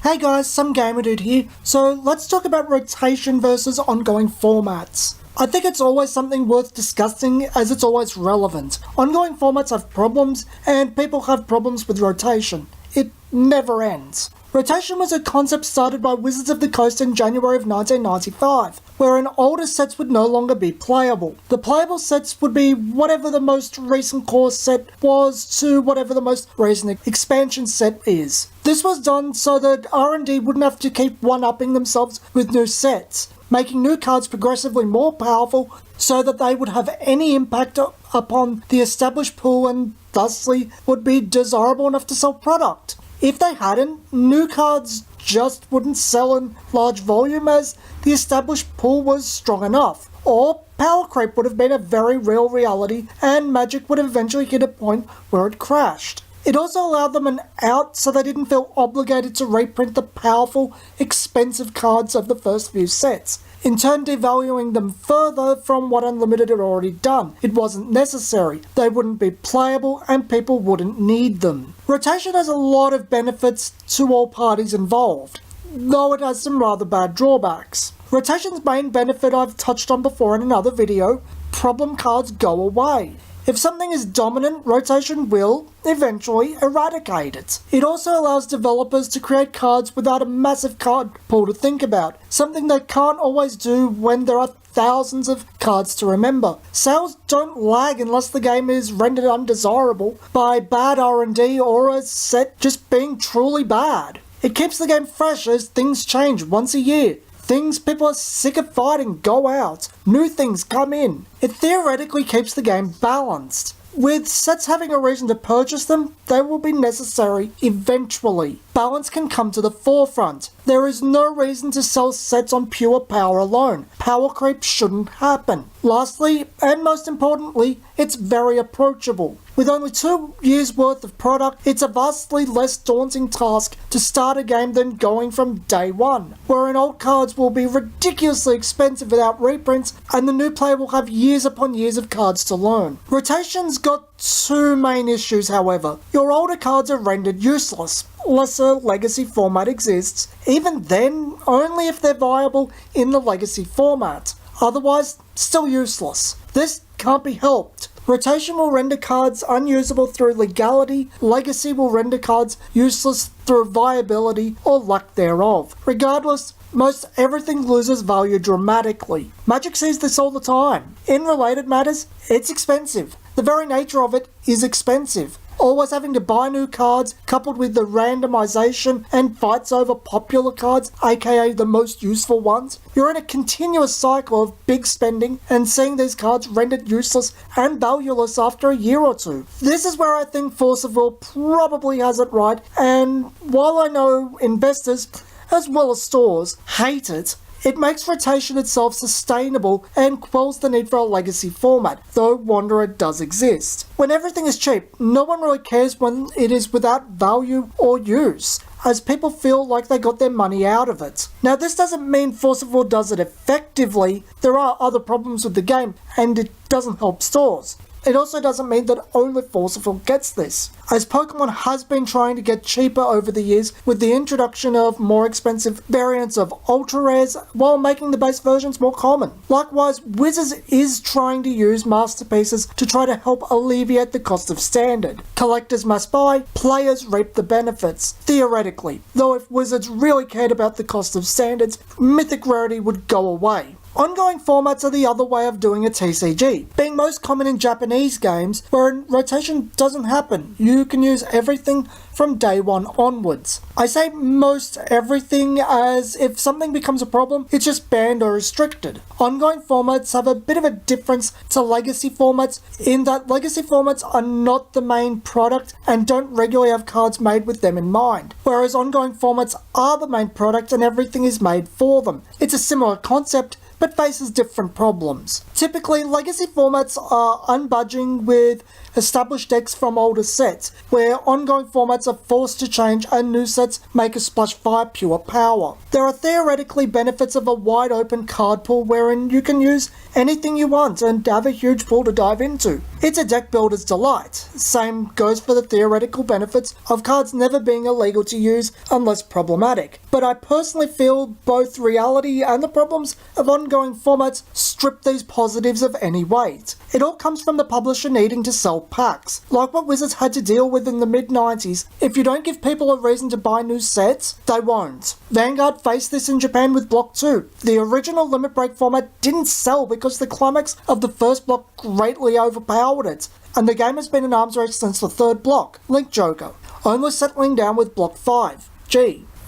Hey guys, some gamer dude here. So let's talk about rotation versus ongoing formats. I think it's always something worth discussing as it's always relevant. Ongoing formats have problems and people have problems with rotation. It never ends. Rotation was a concept started by Wizards of the Coast in January of 1995, wherein older sets would no longer be playable. The playable sets would be whatever the most recent core set was to whatever the most recent expansion set is. This was done so that R&D wouldn't have to keep one-upping themselves with new sets, making new cards progressively more powerful so that they would have any impact upon the established pool and thusly would be desirable enough to sell product. If they hadn't, new cards just wouldn't sell in large volume as the established pool was strong enough, or power creep would have been a very real reality and Magic would have eventually hit a point where it crashed. It also allowed them an out so they didn't feel obligated to reprint the powerful, expensive cards of the first few sets, in turn devaluing them further from what Unlimited had already done. It wasn't necessary, they wouldn't be playable, and people wouldn't need them. Rotation has a lot of benefits to all parties involved, though it has some rather bad drawbacks. Rotation's main benefit I've touched on before in another video: problem cards go away. If something is dominant, rotation will eventually eradicate it. It also allows developers to create cards without a massive card pool to think about, something they can't always do when there are thousands of cards to remember. Sales don't lag unless the game is rendered undesirable by bad R&D or a set just being truly bad. It keeps the game fresh as things change once a year. Things people are sick of fighting go out, new things come in. It theoretically keeps the game balanced. With sets having a reason to purchase them, they will be necessary eventually. Balance can come to the forefront. There is no reason to sell sets on pure power alone. Power creep shouldn't happen. Lastly, and most importantly, it's very approachable. With only 2 years worth of product, it's a vastly less daunting task to start a game than going from day one, wherein old cards will be ridiculously expensive without reprints, and the new player will have years upon years of cards to learn. Rotation's got 2 main issues, however. Your older cards are rendered useless, unless a legacy format exists, even then only if they're viable in the legacy format. Otherwise, still useless. This can't be helped. Rotation will render cards unusable through legality, legacy will render cards useless through viability or lack thereof. Regardless, most everything loses value dramatically. Magic sees this all the time. In related matters, it's expensive. The very nature of it is expensive. Always having to buy new cards, coupled with the randomization and fights over popular cards, aka the most useful ones. You're in a continuous cycle of big spending and seeing these cards rendered useless and valueless after a year or two. This is where I think Force of Will probably has it right, and while I know investors, as well as stores, hate it, it makes rotation itself sustainable and quells the need for a legacy format, though Wanderer does exist. When everything is cheap, no one really cares when it is without value or use, as people feel like they got their money out of it. Now, this doesn't mean Force of Will does it effectively. There are other problems with the game, and it doesn't help stores. It also doesn't mean that only Force of Will gets this, as Pokemon has been trying to get cheaper over the years with the introduction of more expensive variants of Ultra Rares while making the base versions more common. Likewise, Wizards is trying to use Masterpieces to try to help alleviate the cost of Standard. Collectors must buy, players reap the benefits, theoretically, though if Wizards really cared about the cost of Standards, Mythic Rarity would go away. Ongoing formats are the other way of doing a TCG, being most common in Japanese games where rotation doesn't happen. You can use everything from day one onwards. I say most everything as if something becomes a problem, it's just banned or restricted. Ongoing formats have a bit of a difference to legacy formats in that legacy formats are not the main product and don't regularly have cards made with them in mind, whereas ongoing formats are the main product and everything is made for them. It's a similar concept, but faces different problems. Typically, legacy formats are unbudging with established decks from older sets, where ongoing formats are forced to change and new sets make a splash via pure power. There are theoretically benefits of a wide open card pool wherein you can use anything you want and have a huge pool to dive into. It's a deck builder's delight. Same goes for the theoretical benefits of cards never being illegal to use unless problematic. But I personally feel both reality and the problems of ongoing formats strip these positives of any weight. It all comes from the publisher needing to sell packs, like what Wizards had to deal with in the mid-90s. If you don't give people a reason to buy new sets, they won't. Vanguard faced this in Japan with Block 2. The original Limit Break format didn't sell because the climax of the first block greatly overpowered it, and the game has been an arms race since the third block, Link Joker, only settling down with Block 5.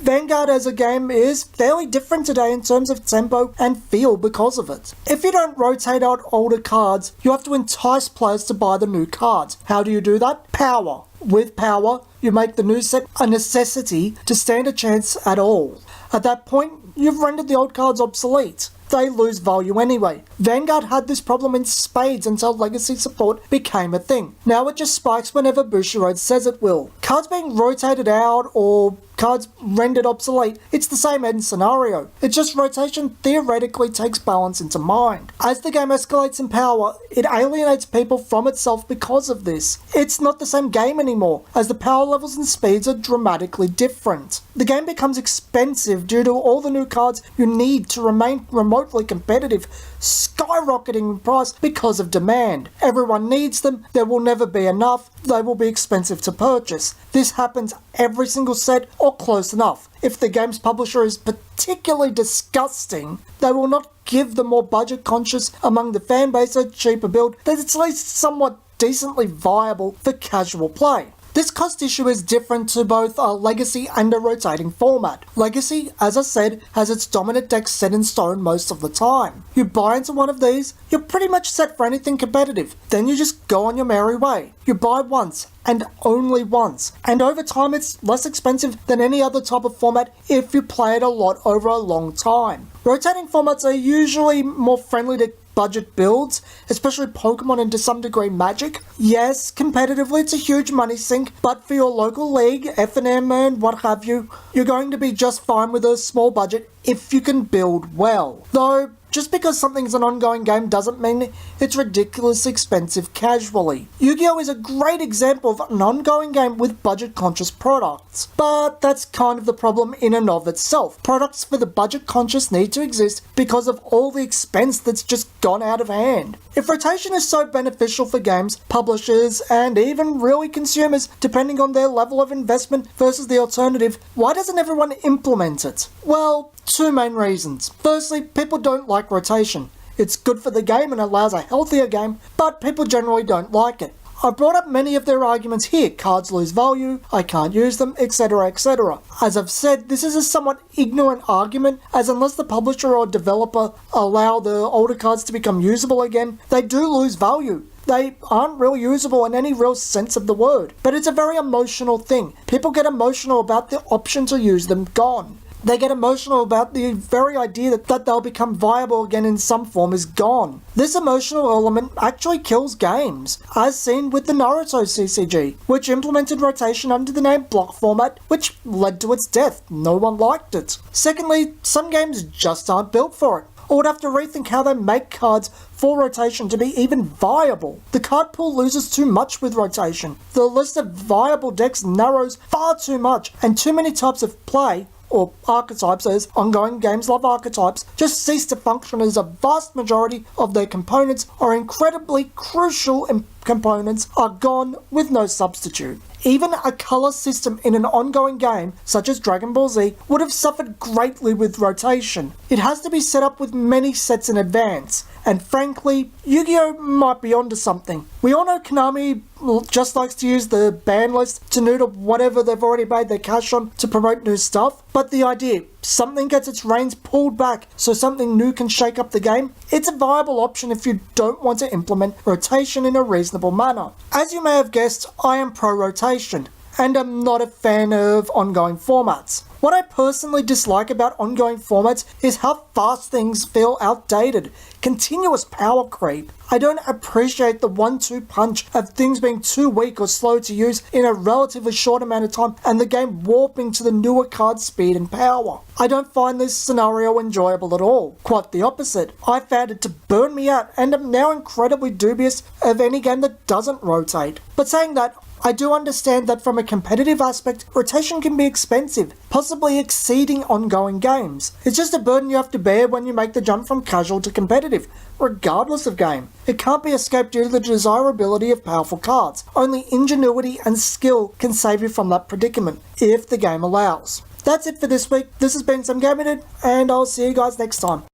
Vanguard as a game is fairly different today in terms of tempo and feel because of it. If you don't rotate out older cards, you have to entice players to buy the new cards. How do you do that? Power. With power, you make the new set a necessity to stand a chance at all. At that point, you've rendered the old cards obsolete. They lose value anyway. Vanguard had this problem in spades until legacy support became a thing. Now it just spikes whenever Bushiroad says it will. Cards being rotated out or cards rendered obsolete, it's the same end scenario. It's just rotation theoretically takes balance into mind. As the game escalates in power, it alienates people from itself because of this. It's not the same game anymore, as the power levels and speeds are dramatically different. The game becomes expensive due to all the new cards you need to remain remotely competitive, skyrocketing in price because of demand. Everyone needs them, there will never be enough, they will be expensive to purchase. This happens every single set or close enough. If the game's publisher is particularly disgusting, they will not give the more budget conscious among the fan base a cheaper build that's at least somewhat decently viable for casual play. This cost issue is different to both a legacy and a rotating format. Legacy, as I said, has its dominant deck set in stone most of the time. You buy into one of these, you're pretty much set for anything competitive. Then you just go on your merry way. You buy once, and only once. And over time it's less expensive than any other type of format if you play it a lot over a long time. Rotating formats are usually more friendly to budget builds, especially Pokemon and to some degree Magic. Yes, competitively it's a huge money sink, but for your local league, FNM and what have you, you're going to be just fine with a small budget if you can build well. Though, just because something's an ongoing game doesn't mean it's ridiculously expensive casually. Yu-Gi-Oh! Is a great example of an ongoing game with budget-conscious products. But that's kind of the problem in and of itself. Products for the budget-conscious need to exist because of all the expense that's just gone out of hand. If rotation is so beneficial for games, publishers, and even really consumers, depending on their level of investment versus the alternative, why doesn't everyone implement it? Well, two main reasons. Firstly, people don't like rotation. It's good for the game and allows a healthier game, but people generally don't like it. I brought up many of their arguments here. Cards lose value, I can't use them, etc, etc. As I've said, this is a somewhat ignorant argument, as unless the publisher or developer allow the older cards to become usable again, they do lose value. They aren't really usable in any real sense of the word. But it's a very emotional thing. People get emotional about the option to use them gone. They get emotional about the very idea that they'll become viable again in some form is gone. This emotional element actually kills games, as seen with the Naruto TCG, which implemented rotation under the name block format, which led to its death. No one liked it. Secondly, some games just aren't built for it, or would have to rethink how they make cards for rotation to be even viable. The card pool loses too much with rotation. The list of viable decks narrows far too much, and too many types of play, or archetypes, as ongoing games love archetypes, just cease to function as a vast majority of their components or incredibly crucial components are gone with no substitute. Even a colour system in an ongoing game, such as Dragon Ball Z, would have suffered greatly with rotation. It has to be set up with many sets in advance, and frankly, Yu-Gi-Oh! Might be onto something. We all know Konami just likes to use the ban list to noodle whatever they've already made their cash on to promote new stuff, but the idea, something gets its reins pulled back so something new can shake up the game, it's a viable option if you don't want to implement rotation in a reasonable manner. As you may have guessed, I am pro-rotation, and am not a fan of ongoing formats. What I personally dislike about ongoing formats is how fast things feel outdated. Continuous power creep. I don't appreciate the 1-2 punch of things being too weak or slow to use in a relatively short amount of time and the game warping to the newer card's speed and power. I don't find this scenario enjoyable at all. Quite the opposite. I found it to burn me out and am now incredibly dubious of any game that doesn't rotate. But saying that, I do understand that from a competitive aspect, rotation can be expensive, possibly exceeding ongoing games. It's just a burden you have to bear when you make the jump from casual to competitive, regardless of game. It can't be escaped due to the desirability of powerful cards. Only ingenuity and skill can save you from that predicament, if the game allows. That's it for this week. This has been Some Gaming It, and I'll see you guys next time.